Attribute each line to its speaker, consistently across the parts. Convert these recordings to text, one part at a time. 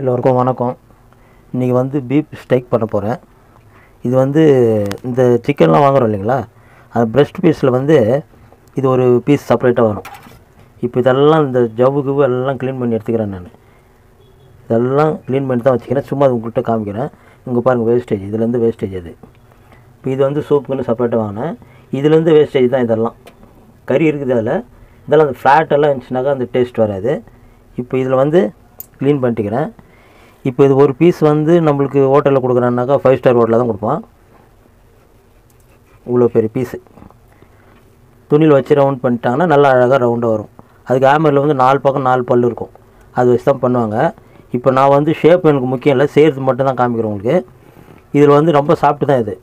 Speaker 1: எல்லோருக்கும் வணக்கம். இன்றைக்கி வந்து பீஃப் ஸ்டேக் பண்ண போகிறேன். இது வந்து இந்த சிக்கன்லாம் வாங்குகிறோம் இல்லைங்களா, அது பிரெஸ்ட் பீஸில் வந்து இது ஒரு பீஸ் செப்பரேட்டாக வரும். இப்போ இதெல்லாம் இந்த ஜவ்வு எல்லாம் க்ளீன் பண்ணி எடுத்துக்கிறேன். நான் இதெல்லாம் க்ளீன் பண்ணி தான் வச்சுக்கிறேன். சும்மா அது உங்கள்கிட்ட காமிக்கிறேன். இங்கே பாருங்கள், வேஸ்டேஜ், இதுலேருந்து வேஸ்டேஜ் அது. இப்போ இது வந்து சூப்புக்குன்னு செப்பரேட்டாக வாங்கினேன். இதுலேருந்து வேஸ்டேஜ் தான். இதெல்லாம் கறி இருக்குது அதில். இதெல்லாம் அந்த ஃப்ளாட்டெல்லாம் இருந்துச்சுனாக்கா அந்த டேஸ்ட் வராது. இப்போ இதில் வந்து க்ளீன் பண்ணிட்டுக்கிறேன். இப்போ இது ஒரு பீஸ் வந்து நம்மளுக்கு ஹோட்டலில் கொடுக்குறான்னாக்கா 5 ஸ்டார் ஹோட்டலில் தான் கொடுப்பான். இவ்வளோ பெரிய பீஸு துணியில் வச்சு ரவுண்ட் பண்ணிட்டாங்கன்னா நல்லா அழகாக ரவுண்டாக வரும். அதுக்கு ஹேமரில் வந்து 4 பக்கம் 4 பல் இருக்கும். அது வச்சு தான் பண்ணுவாங்க. இப்போ நான் வந்து ஷேப் எனக்கு முக்கியம் இல்லை, செய்கிறது மட்டும் தான் காமிக்கிறேன் உங்களுக்கு. இதில் வந்து ரொம்ப சாப்பிட்டு தான் இது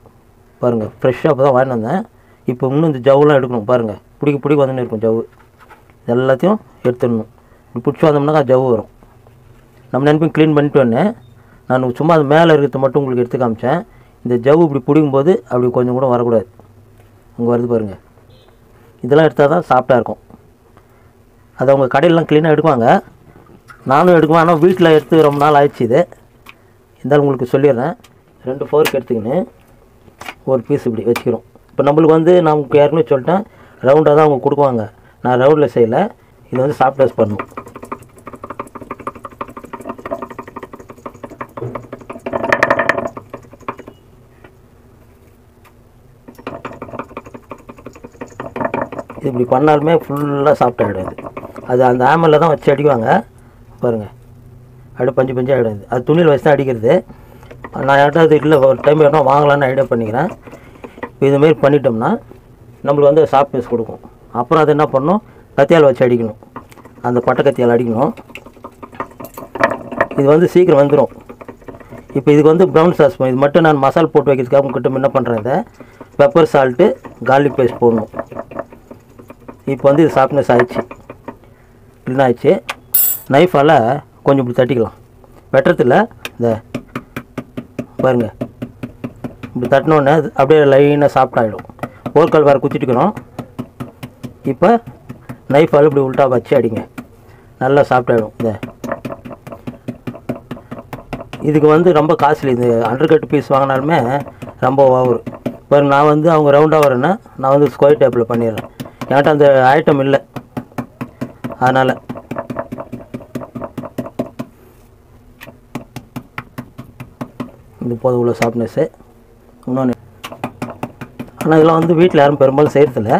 Speaker 1: பாருங்கள், ஃப்ரெஷ்ஷாக இப்போ தான் வாங்கிட்டு வந்தேன். இப்போ இன்னும் இந்த ஜவ்வுலாம் எடுக்கணும் பாருங்கள். பிடிக்க வந்துன்னு இருக்கும் ஜவ்வு. எல்லாத்தையும் எடுத்துடணும். இப்படி பிடிச்சி வந்தோம்னாக்கா ஜவ்வு வரும். நம்ம நினைப்பேன் க்ளீன் பண்ணிட்டு வந்தேன். நான் சும்மா அது மேலே இருக்கிறத மட்டும் உங்களுக்கு எடுத்து காமிச்சேன். இந்த ஜவ்வு இப்படி பிடிக்கும்போது அப்படி கொஞ்சம் கூட வரக்கூடாது. அங்கே வருது பாருங்கள். இதெல்லாம் எடுத்தால் தான் சாஃப்டாக இருக்கும். அது அவங்க கடையிலலாம் க்ளீனாக எடுக்குவாங்க, நானும் எடுக்குவேன். ஆனால் வீட்டில் எடுத்து ரொம்ப நாள் ஆயிடுச்சு. இது இருந்தாலும் உங்களுக்கு சொல்லிடுறேன். 2 ஃபோர்க் எடுத்துக்கின்னு ஒரு பீஸ் இப்படி வச்சுக்கிறோம். இப்போ நம்மளுக்கு வந்து நமக்கு ஏற்கனவே சொல்லிட்டேன், ரவுண்டாக தான் அவங்க கொடுக்குவாங்க. நான் ரவுண்டில் செய்யலை. இது வந்து சாஃப்ட்னஸ் பண்ணணும். இது இப்படி பண்ணாலுமே ஃபுல்லாக சாஃப்ட் ஆகிடாது. அது அந்த ஹேமரில் தான் வச்சு அடிக்குவாங்க பாருங்கள். அப்படியே பஞ்சு ஆகிடாது. அது துணியில் வச்சு தான் அடிக்கிறது. நான் யார்ட்டாவது இல்லை ஒரு டைம் வேணால் வாங்கலான்னு ஐடியா பண்ணிக்கிறேன். இப்போ இதுமாரி பண்ணிட்டோம்னா நம்மளுக்கு வந்து சாஃப்ட்னஸ் கொடுக்கும். அப்புறம் அது என்ன பண்ணணும், கத்தியால் வச்சு அடிக்கணும். அந்த பட்டை கத்தியால் அடிக்கணும். இது வந்து சீக்கிரம் வந்துடும். இப்போ இதுக்கு வந்து ப்ரௌன் சாஸ் இது மட்டும் நான் மசாலா போட்டு வைக்கிறதுக்காக உங்கள்கிட்ட என்ன பண்ணுறேன், இதை பெப்பர் சால்ட்டு கார்லிக் பேஸ்ட் போடணும். இப்போ வந்து இது சாஃப்ட்னஸ் ஆகிடுச்சு, க்ளீன் ஆகிடுச்சு. நைஃபால் கொஞ்சம் இப்படி தட்டிக்கலாம். வெட்டுறதில்ல, இந்த பாருங்கள் இப்படி தட்டினோடனே அப்படியே லைனாக சாஃப்ட் ஆகிடும். போர்க்கால் வேறு குச்சிட்டுக்கிறோம். இப்போ நைஃபால் இப்படி உள்ட்டா வச்சு அடிங்க, நல்லா சாஃப்ட் ஆகிடும். இதுக்கு வந்து ரொம்ப காஸ்ட்லி. இது அண்டர்கட் பீஸ் வாங்கினாலுமே ரொம்ப ஓவர். பாருங்க, நான் வந்து அவங்க ரவுண்டாக வரேன்னா நான் வந்து ஸ்கொயர் டைப்பில் பண்ணிடுறேன். என்கிட்ட அந்த ஐட்டம் இல்லை, அதனால் இது போதும் இவ்வளோ சாஃப்ட்னஸ்ஸு. இன்னொன்று, ஆனால் இதெல்லாம் வந்து வீட்டில் யாரும் பெரும்பாலும் செய்கிறதில்ல.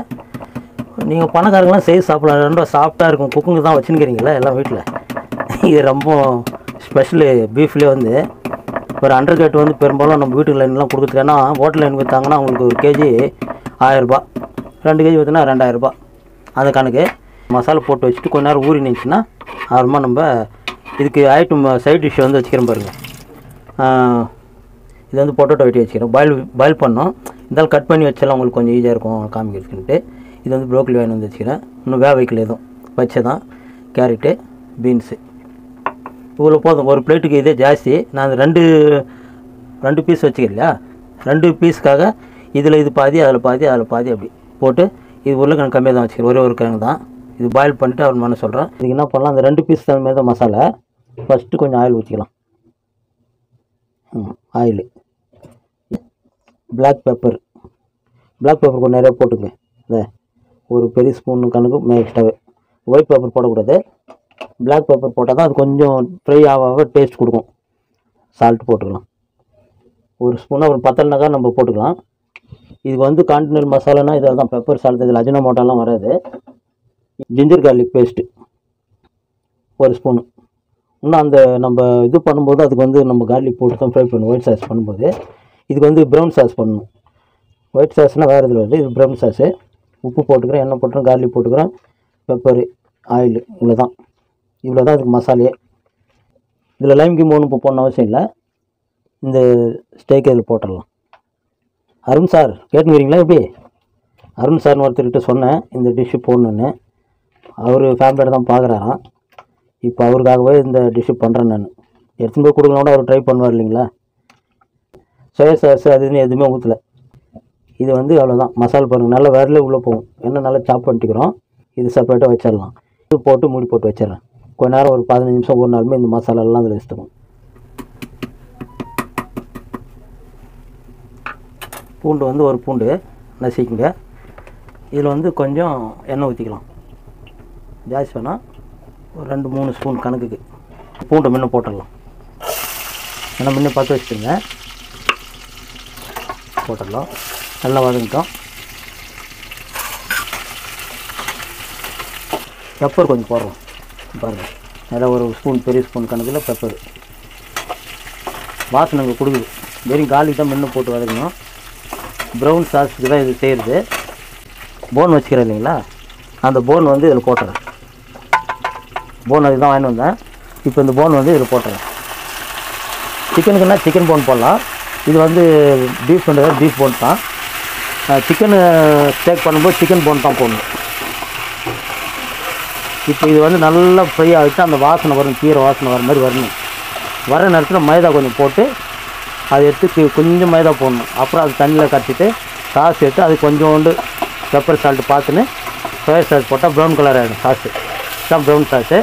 Speaker 1: நீங்கள் பணக்காரங்களாம் செய்து சாப்பிடலாம். ரொம்ப சாஃப்டாக இருக்கும். குக்குங்க தான் வச்சுன்னுக்கிறீங்களா எல்லாம் வீட்டில். இது ரொம்ப ஸ்பெஷலு. பீஃப்லேயே வந்து ஒரு அண்டர்கட் வந்து பெரும்பாலும் நம்ம வீட்டு லைன்லாம் கொடுக்குறது. ஏன்னா ஹோட்டல் லைன் விற்றாங்கன்னா அவங்களுக்கு ஒரு கேஜி 1000 ரூபா, 2 கேஜி விற்றுனா 2000 ரூபா. அந்த கணக்கு. மசாலா போட்டு வச்சுட்டு கொஞ்ச நேரம் ஊறி நின்றுச்சுன்னா அப்புறமா நம்ம இதுக்கு ஐட்டம் சைட் டிஷ் வந்து வச்சுக்கிறேன் பாருங்கள். இது வந்து பொட்டேட்டோ வெட்டி வச்சுக்கிறேன். பாயில் பண்ணோம். இருந்தாலும் கட் பண்ணி வச்சாலும் உங்களுக்கு கொஞ்சம் ஈஸியாக இருக்கும் காமிக்கிறதுக்குன்ட்டு. இது வந்து ப்ரோக்கலி வாங்கி வந்து வச்சுக்கிறேன். இன்னும் வைக்கல, எதுவும் வச்சு தான். கேரட்டு, பீன்ஸு, இவ்வளோ போதும். ஒரு பிளேட்டுக்கு இதே ஜாஸ்தி. நான் 2 பீஸ் வச்சுக்கிறேன் இல்லையா, 2 பீஸுக்காக இதில் இது பாதி, அதில் பாதி, அப்படி போட்டு இது உருளைக்கிழங்கு கம்மியாக தான் வச்சுக்கிறேன். ஒரு கிழங்கு தான். இது பாயில் பண்ணிட்டு அவர் பண்ண சொல்கிறேன். இதுக்கு என்ன பண்ணலாம், அந்த 2 பீஸ் தகுந்த தான் மசாலா. ஃபஸ்ட்டு கொஞ்சம் ஆயில் ஊற்றிக்கலாம். ஆயிலு, பிளாக் பெப்பர் கொஞ்சம் நிறைய போட்டுங்க. ஒரு பெரிய ஸ்பூன் கணக்கு எக்ஸ்ட்ராவே. ஒயிட் பெப்பர் போடக்கூடாது, பிளாக் பெப்பர் போட்டால் தான் அது கொஞ்சம் ஃப்ரை ஆக டேஸ்ட் கொடுக்கும். சால்ட் போட்டுக்கலாம் ஒரு ஸ்பூனாக. ஒரு பத்தல்னாக்கா நம்ம போட்டுக்கலாம். இதுக்கு வந்து கான்டினென்டல் மசாலானா இதில் தான் பெப்பர் சால்ட். இதில் அஜினோமோட்டோலாம் வராது. Ginger garlic paste 1 spoon. இன்னும் அந்த நம்ம இது பண்ணும்போது அதுக்கு வந்து நம்ம கார்லிக் போட்டு தான் ஃப்ரை பண்ணுவோம். ஒயிட் சாஸ் பண்ணும்போது இதுக்கு வந்து ப்ரௌன் சாஸ் பண்ணணும். ஒயிட் சாஸ்னால் வேறு இதில் வருது, இது ப்ரௌன் சாஸு. உப்பு போட்டுக்கிறேன், எண்ணெய் போட்டுக்கிறேன், கார்லிக் போட்டுக்கிறேன், பெப்பரு, ஆயில். இவ்வளோ தான் இதுக்கு மசாலையே. இதில் லைம் கிம் ஒன்றும் போடணும் அவசியம் இல்லை. இந்த ஸ்டேக் இதில் போட்டுடலாம். அருண் சார் கேட்டுக்கிறீங்களா? எப்படி அருண் சார்னு ஒருத்தர்கிட்ட சொன்னேன் இந்த டிஷ்ஷு போடணுன்னு. அவர் ஃபேமிலியோட தான் பார்க்குறாராம். இப்போ அவருக்காகவே இந்த டிஷ்ஷு பண்ணுறேன். நான் எடுத்துன்னு போய் கொடுக்கலாம் கூட அவர் ட்ரை பண்ணுவார் இல்லைங்களா. சோயா சாஸ் அதுன்னு எதுவுமே ஊற்றலை. இது வந்து அவ்வளோதான். மசாலா பாருங்கள், நல்லா வேறலே உள்ளே போகும். என்ன நல்லா சாப் பண்ணிக்கிறோம். இது செப்பரேட்டாக வச்சிடலாம். போட்டு மூடி போட்டு வச்சிடறேன். கொஞ்ச நேரம் ஒரு 15 நிமிஷம் ஒரு நாளுமே இந்த மசாலாலாம் அதில் வச்சுருக்கோம். பூண்டு வந்து ஒரு பூண்டு நசிக்குங்க. இதில் வந்து கொஞ்சம் எண்ணெய் ஊற்றிக்கலாம். ஜாஸ்தி வேணால் ஒரு 2-3 ஸ்பூன் கணக்குக்கு பூண்டு முன்ன போட்டுடலாம். ஏன்னா முன்ன பற்ற வச்சுட்டுங்க போட்டுடலாம். நல்லா வதங்கிட்டோம். பெப்பர் கொஞ்சம் போடுறோம் பாருங்கள். நல்லா ஒரு ஸ்பூன், பெரிய ஸ்பூன் கணக்கில் பெப்பர். வாசனை இங்கே கொடுக்குது. வெறும் காலி தான் முன்ன போட்டு வதக்கணும். ப்ரௌன் சாஸுக்கு தான் இது செய்கிறது. போன் வச்சுக்கிறேன் இல்லைங்களா, அந்த போன் வந்து இதில் போட்டுறேன். போன் அதுக்கு தான் வாங்கிட்டு வந்தேன். இப்போ இந்த போன் வந்து இதில் போட்டுறேன். சிக்கனுக்குன்னா சிக்கன் போன் போடலாம். இது வந்து பீஃப்ன்றது பீஃப் போன் தான். சிக்கனு ஸ்டேக் பண்ணும்போது சிக்கன் போன் தான் போடணும். இப்போ இது வந்து நல்லா ஃப்ரை ஆகிட்டு அந்த வாசனை வரும், கீரை வாசனை வர மாதிரி வரணும். வர நேரத்தில் மைதா கொஞ்சம் போட்டு அதை எடுத்து கொஞ்சம் மைதா போடணும். அப்புறம் அது தண்ணியில் கட்டிட்டு சாஸ் எடுத்து அது கொஞ்சோண்டு பெப்பர் சால்ட்டு பார்த்துன்னு சோயா சாஸ் போட்டால் ப்ரௌன் கலர் ஆகிடும். சாஸு தான் ப்ரௌன் சாஸு.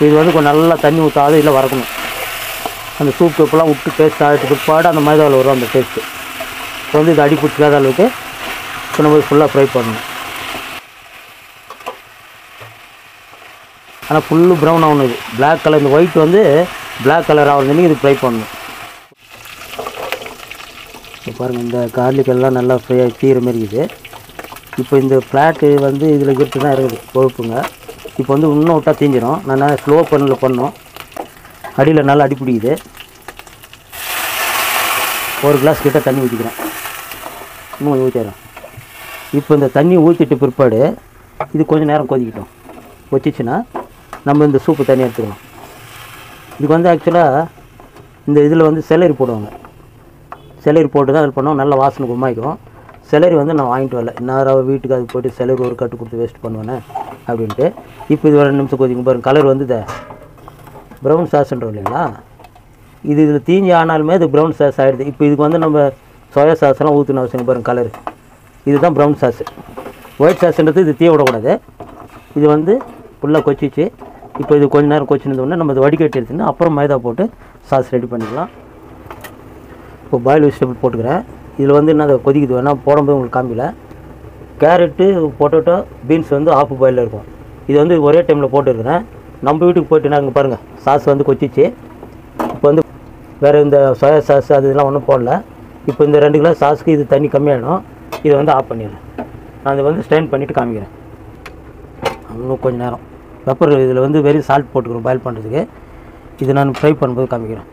Speaker 1: இது வந்து கொஞ்சம் நல்லா தண்ணி ஊற்றாத இதில் வறக்கணும். அந்த சூப் கப்பெல்லாம் விட்டு பேஸ்ட் ஆகிட்டு பிற்பாடு அந்த மைதாவில் வரும் அந்த டேஸ்ட்டு. இப்போ வந்து இது அடி பிடிக்காத அளவுக்கு இப்போ நம்ம ஃபுல்லாக ஃப்ரை பண்ணணும். ஆனால் ஃபுல்லு ப்ரௌன் ஆகணும். இது பிளாக் கலர், இந்த ஒயிட் வந்து பிளாக் கலர் ஆகுதுன்னு இது ஃப்ரை பண்ணணும். இப்போ பாருங்கள், இந்த கார்லிக் எல்லாம் நல்லா ஃப்ரை ஆகி தீர மாரி இருக்குது. இப்போ இந்த ஃப்ளாட்டு வந்து இதில் இருக்கிறது தான் இருக்குது கொழுப்புங்க. இப்போ வந்து இன்னும் விட்டால் தீஞ்சிடும். நான் ஸ்லோ பண்ணோம். அடியில் நல்லா அடி பிடிக்குது. ஒரு கிளாஸ் கிட்ட தண்ணி ஊற்றிக்கிறேன். இன்னும் ஊற்றிடுறேன். இப்போ இந்த தண்ணி ஊற்றிட்டு பிற்பாடு இது கொஞ்சம் நேரம் கொதிக்கிட்டோம். கொச்சிச்சுன்னா நம்ம இந்த சூப்பு தண்ணி எடுத்துக்கலாம். இதுக்கு வந்து ஆக்சுவலாக இந்த இதில் வந்து செலரி போடுவாங்க. செலரி போட்டு தான் அது பண்ணுவோம். நல்ல வாசனை கும்மாய்க்கும். செலரி வந்து நான் வாங்கிட்டு வரல. நேராக வீட்டுக்கு அது போய்ட்டு செலரி ஒரு கட்டு கொடுத்து வேஸ்ட் பண்ணுவேனே அப்படின்ட்டு. இப்போ இது 2 நிமிஷம் கொதிக்கும் பாருங்கள். கலர் வந்து ப்ரௌன் சாஸ்ன்றோம் இல்லைங்களா, இது இதில் தீஞ்சி ஆனாலுமே இது ப்ரௌன் சாஸ் ஆகிடுது. இப்போ இதுக்கு வந்து நம்ம சோயா சாஸ்லாம் ஊற்றின அவசியம் பாருங்கள். கலரு இதுதான் ப்ரௌன் சாஸு. ஒயிட் சாஸ்ன்றது இது தீய விடக்கூடாது. இது வந்து ஃபுல்லாக கொச்சிச்சு. இப்போ இது கொஞ்சம் நேரம் கொச்சினதுன்னா நம்ம இது வடிகட்டி எடுத்துன்னு அப்புறம் மைதா போட்டு சாஸ் ரெடி பண்ணிக்கலாம். இப்போ பாயில் வெஜிடபிள் போட்டுக்கிறேன். இதில் வந்து என்ன கொதிக்குது வேணால் போடும்போது உங்களுக்கு காமிக்கல. கேரட்டு, பொட்டேட்டோ, பீன்ஸ் வந்து ஆஃப் பாயிலில் இருக்கும். இது வந்து ஒரே டைமில் போட்டுருக்கிறேன். நம்ம வீட்டுக்கு போய்ட்டுனா இங்கே பாருங்கள் சாஸ் வந்து கொச்சிச்சு. இப்போ வந்து வேறு இந்த சோயா சாஸ் அது இதெல்லாம் ஒன்றும் போடல. இப்போ இந்த 2 கிலோ சாஸுக்கு இது தண்ணி கம்மியாகிடும். இதை வந்து ஆஃப் பண்ணிடுறேன். நான் இதை வந்து ஸ்ட்ரெயின் பண்ணிவிட்டு காமிக்கிறேன். இன்னும் கொஞ்சம் நேரம் பெப்பர் இதில் வந்து வெறும் சால்ட் போட்டுக்கிறோம் பாயில் பண்ணுறதுக்கு. இது நான் ஃப்ரை பண்ணும்போது காமிக்கிறேன்.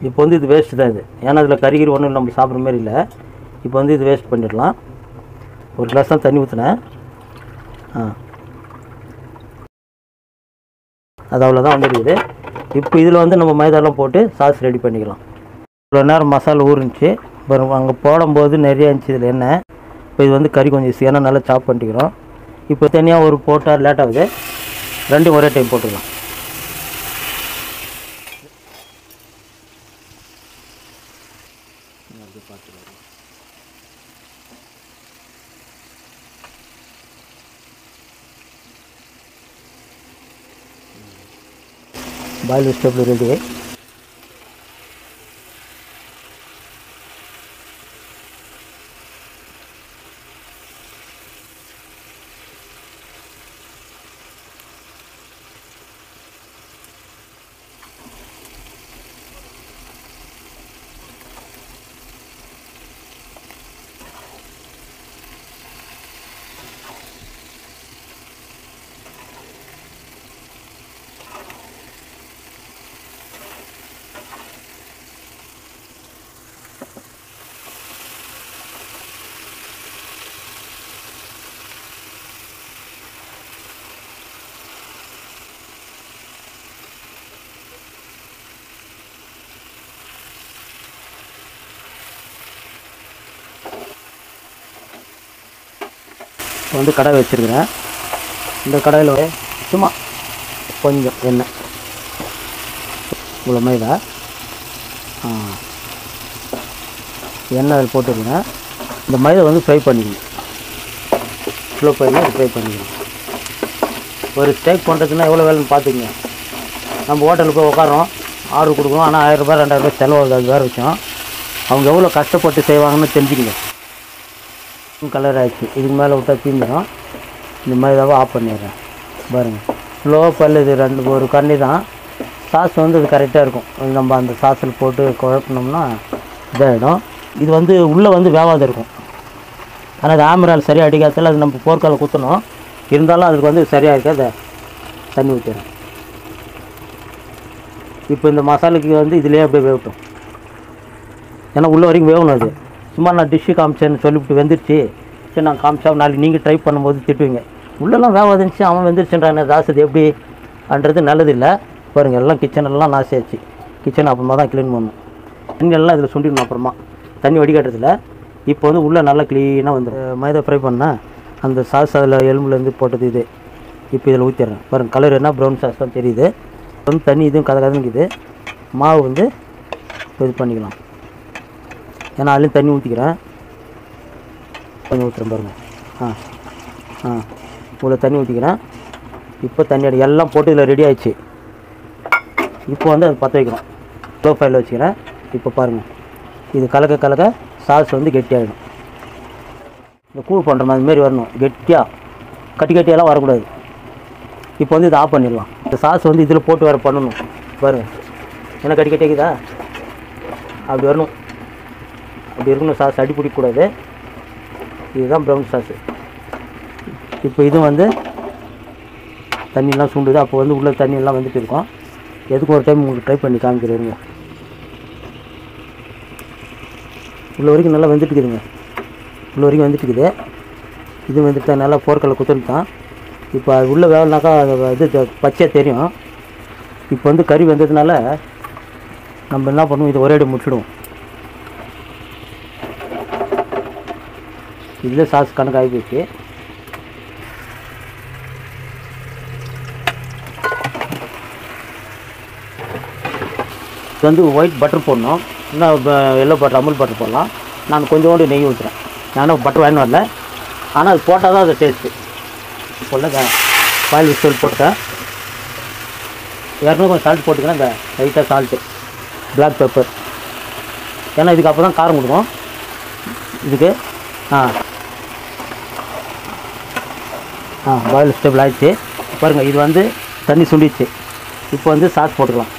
Speaker 1: இப்போ வந்து இது வேஸ்ட்டு தான் இது. ஏன்னா அதில் கறிகிரி ஒன்றும் நம்ம சாப்பிட்ற மாதிரி இல்லை. இப்போ வந்து இது வேஸ்ட் பண்ணிடலாம். ஒரு கிளாஸ் தான் தண்ணி ஊற்றினேன். அது அவ்வளோதான் வந்துருக்குது. இப்போ இதில் வந்து நம்ம மைதாலாம் போட்டு சாஸ் ரெடி பண்ணிக்கலாம். இவ்வளோ நேரம் மசாலா ஊறிச்சு. அப்புறம் அங்கே போடும்போது நிறைய இருந்துச்சு இதில் எண்ணெய். இப்போ இது வந்து கறி கொஞ்சம் ஏன்னா நல்லா சாப் பண்ணிக்கிறோம். இப்போ தனியாக ஒரு போட்டால் லேட் ஆகுது. 2 ஒரே டைம் போட்டுக்கலாம். Boil vegetable ready. இப்போ வந்து கடாய் வச்சுருக்கிறேன். இந்த கடாயில் சும்மா கொஞ்சம் எண்ணெய் இவ்வளோ மைதா. எண்ணெய் அதில் போட்டுருங்க. இந்த மைதா வந்து ஃப்ரை பண்ணிக்கணும், ஸ்லோ ஃப்ரையில் ஃப்ரை பண்ணிக்கணும். ஒரு ஸ்டேக் பண்ணுறதுன்னா எவ்வளோ வேலைன்னு பார்த்துக்குங்க. நம்ம ஹோட்டலுக்கு போய் உட்காரோம், ஆர்டர் கொடுக்குறோம், ஆனால் 1000 ரூபாய் 2000 ரூபாய் செலவாகுது. அது வேறு விஷயம். அவங்க எவ்வளோ கஷ்டப்பட்டு செய்வாங்கன்னு தெரிஞ்சுக்கங்க. கலர் ஆகிடுச்சு. இதுக்கு மேலே விட்டால் தீந்துடும். இந்த மைதாவை ஆஃப் பண்ணிடுறேன். பாருங்கள், ஸ்லோ பல். இது ஒரு கண்ணி தான். சாஸ் வந்து இது கரெக்டாக இருக்கும். நம்ம அந்த சாஸில் போட்டு குழப்பினோம்னா இதாகிடும். இது வந்து உள்ளே வந்து வேவாத இருக்கும். ஆனால் அது ஆமரால் சரியாக அடிக்காததில் அது நம்ம போர்க்கால் குத்தணும். இருந்தாலும் அதுக்கு வந்து சரியாக இருக்காது. தண்ணி ஊற்றிடுறேன். இப்போ இந்த மசாலுக்கு வந்து இதிலே அப்படியே வேகட்டும். ஏன்னா உள்ளே வரைக்கும் வேகணும். அது சும்மா நான் டிஷ்ஷு காமிச்சேன்னு சொல்லிவிட்டு வெந்துருச்சு, சரி நான் காமிச்சா நாளைக்கு நீங்கள் ட்ரை பண்ணும்போது திட்டுவீங்க, உள்ளெல்லாம் வேகாதுச்சு அவன் வெந்துருச்சுன்றான் தாஸ், அது எப்படின்றது நல்லதில்லை. பாருங்கள், எல்லாம் கிச்சனெல்லாம் நாசியாச்சு. கிச்சன் அப்புறமா தான் க்ளீன் பண்ணணும். தண்ணி எல்லாம் இதில் சுண்டிடணும். அப்புறமா தண்ணி வடிகட்டுறதில்ல. இப்போ வந்து உள்ளே நல்லா க்ளீனாக வந்துடும். மைதா ஃப்ரை பண்ணால் அந்த சாஸ் அதில் எலும்புலேருந்து போட்டது இது. இப்போ இதில் ஊற்றிடுறேன். பாருங்கள், கலர் என்ன ப்ரௌன் சாஸ் தான் தெரியுது. வந்து தண்ணி இதுவும் கதங்குது. மாவு வந்து இது பண்ணிக்கலாம். ஏன்னா அதுலேயும் தண்ணி ஊற்றிக்கிறேன். கொஞ்சம் ஊற்றுறேன் பாருங்கள். இவ்வளோ தண்ணி ஊற்றிக்கிறேன். இப்போ தண்ணி எல்லாம் போட்டு இதில் ரெடி ஆகிடுச்சு. இப்போ வந்து அது பற்ற வைக்கிறோம். ஸ்லோ ஃபயரில் வச்சுக்கிறேன். இப்போ பாருங்கள், இது கலக்க கலக்க சாஸ் வந்து கெட்டியாகிடும். இந்த கூழ் பண்ணுற மாதிரி மாரி வரணும். கெட்டியாக கட்டி கட்டியெல்லாம் வரக்கூடாது. இப்போ வந்து இதை ஆஃப் பண்ணிடலாம். இந்த சாஸ் வந்து இதில் போட்டு வேறு பண்ணணும். பாருங்கள், என்ன கட்டி கட்டிக்குதா? அப்படி வரணும். அப்படி இருக்கணும். சாஸ் அடி பிடிக்கக்கூடாது. இதுதான் ப்ரௌன் சாஸு. இப்போ இது வந்து தண்ணியெலாம் சுண்டுது. அப்போ வந்து உள்ள தண்ணியெல்லாம் வந்துட்டு இருக்கும். எதுக்கு ஒரு டைம் உங்களுக்கு ட்ரை பண்ணி காமிக்கிறீங்க. உள்ள வரைக்கும் நல்லா வெந்துட்டுக்குதுங்க. உள்ள வரைக்கும் வந்துட்டுக்குது. இது வந்துட்டு நல்லா போர்க்கலை குத்துட்டான். இப்போ அது உள்ளே வேலைனாக்கா அது இது பச்சையாக தெரியும். இப்போ வந்து கறி வந்ததுனால நம்ம என்ன பண்ணுவோம், இது ஒரே அடி முடிச்சிடுவோம். இதில் சாஸ் கணக்கு ஆகி போச்சு. இது வந்து ஒயிட் பட்டர் போடணும். இன்னும் எல்லோ பட்டர், அமுல் பட்டர் போடலாம். நான் கொஞ்சோண்டு நெய் ஊற்றுறேன். நானும் பட்டர் வாங்கி வரல, ஆனால் அது போட்டால் தான் அது டேஸ்ட்டு. இப்போ பாயில் விசில் போட்டேன். ஏற்கனவே கொஞ்சம் சால்ட் போட்டுக்கிறேன். இந்த லைட்டாக சால்ட்டு, பிளாக் பெப்பர். ஏன்னா இதுக்கு அப்போ தான் காரம் கொடுக்கும் இதுக்கு. பாயில் ஸ்டேபிள் ஆகிடுச்சு. பாருங்கள், இது வந்து தண்ணி சுண்டிச்சு. இப்போ வந்து சாஸ் போட்டுக்கலாம்.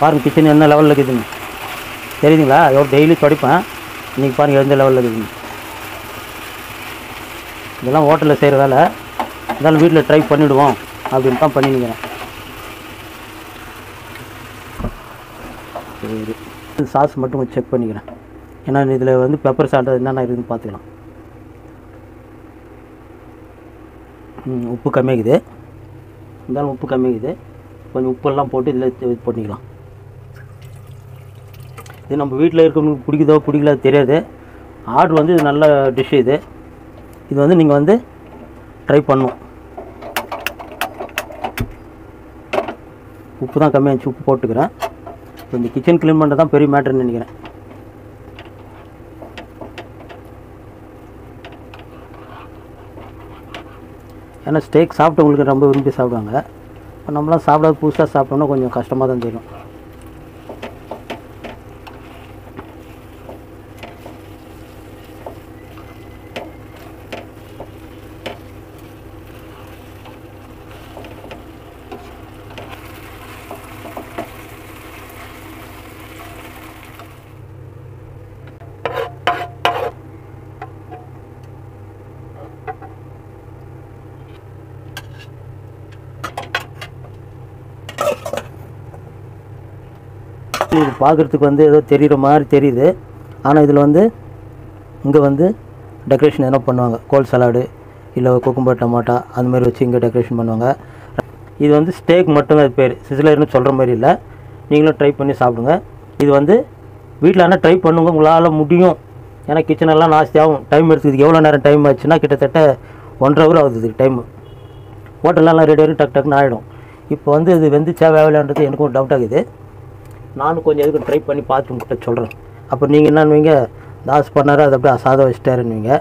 Speaker 1: பாருங்கள், கிச்சன் என்ன லெவலில் இருக்குதுன்னு தெரியுதுங்களா? எவ்வளோ டெய்லி துடைப்பேன். இன்றைக்கி பாருங்கள் எந்த லெவலில் இருக்குதுன்னு. இதெல்லாம் ஹோட்டலில் செய்கிற வேலை. இதெல்லாம் வீட்டில் ட்ரை பண்ணிவிடுவோம் அப்படின்னு தான் பண்ணிக்கிறேன். சரி, சாஸ் மட்டும் கொஞ்சம் செக் பண்ணிக்கிறேன். ஏன்னா இதில் வந்து பெப்பர் சால்ட் என்னென்ன இருக்குதுன்னு பார்த்துக்கலாம். உப்பு கம்மியாகுது. இருந்தாலும் உப்பு கம்மியாகுது. கொஞ்சம் உப்பெல்லாம் போட்டு இதில் இது பண்ணிக்கலாம். இது நம்ம வீட்டில் இருக்கிறவங்களுக்கு பிடிக்குதோ பிடிக்கல தெரியாது. ஆர்டர் வந்து இது நல்ல டிஷ்ஷு. இது வந்து நீங்கள் வந்து ட்ரை பண்ணணும். உப்பு தான் கம்மியாகிடுச்சு. உப்பு போட்டுக்கிறேன். இப்போ இந்த கிச்சன் க்ளீன் பண்ணுறது தான் பெரிய மேட்டர்னு நினைக்கிறேன். ஏன்னா ஸ்டேக் சாப்பிட்டவங்களுக்கு ரொம்ப விரும்பி சாப்பிடுவாங்க. இப்போ நம்மளாம் சாப்பிடாத புதுசாக சாப்பிட்டோம்னா கொஞ்சம் கஷ்டமாக தான் தெரியும். இது பார்க்குறதுக்கு வந்து ஏதோ தெரிகிற மாதிரி தெரியுது. ஆனால் இதில் வந்து இங்கே வந்து டெக்கரேஷன் எதனா பண்ணுவாங்க. கோல் சலாடு இல்லை குக்கும்பர் டமாட்டா அந்த மாதிரி வச்சு இங்கே டெக்கரேஷன் பண்ணுவாங்க. இது வந்து ஸ்டேக் மட்டும்தான் இது பேர். சிசிலர்னு சொல்கிற மாதிரி இல்லை. நீங்களும் ட்ரை பண்ணி சாப்பிடுங்க. இது வந்து வீட்டில் ஆனால் ட்ரை பண்ணுங்க. உங்களால் முடியும் ஏன்னா கிச்சனெல்லாம் நாஸ்தியாகும், டைம் எடுத்துக்குது. எவ்வளோ நேரம் டைம் ஆச்சுன்னா கிட்டத்தட்ட 1.5 hour ஆகுது இதுக்கு டைமு. ஹோட்டல்லாம் ரெடி ஆகிடும், டக்குன்னு ஆகிடும். இப்போ வந்து இது வெந்துச்சா வேவலான்றது எனக்கும் டவுட் ஆகுது. நானும் கொஞ்சம் எதுக்கு ட்ரை பண்ணி பார்த்து உங்கள்கிட்ட சொல்கிறேன். அப்போ நீங்கள் என்னன்னுவீங்க, தாஸ் பண்ணார் அதை அப்படியே சாதம் வச்சுட்டாருன்னுவீங்க.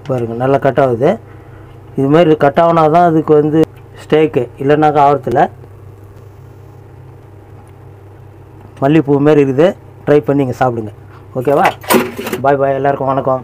Speaker 1: பாருங்கள் நல்லா கட் ஆகுது. இதுமாதிரி கட் ஆகுனா தான் அதுக்கு வந்து ஸ்டேக்கு, இல்லைனாக்கா ஆகிறதில்ல. மல்லிகைப்பூ மாரி இருக்குது, ட்ரை பண்ணி நீங்கள் சாப்பிடுங்க. ஓகேவா? பாய் பாய், எல்லாருக்கும் வணக்கம்.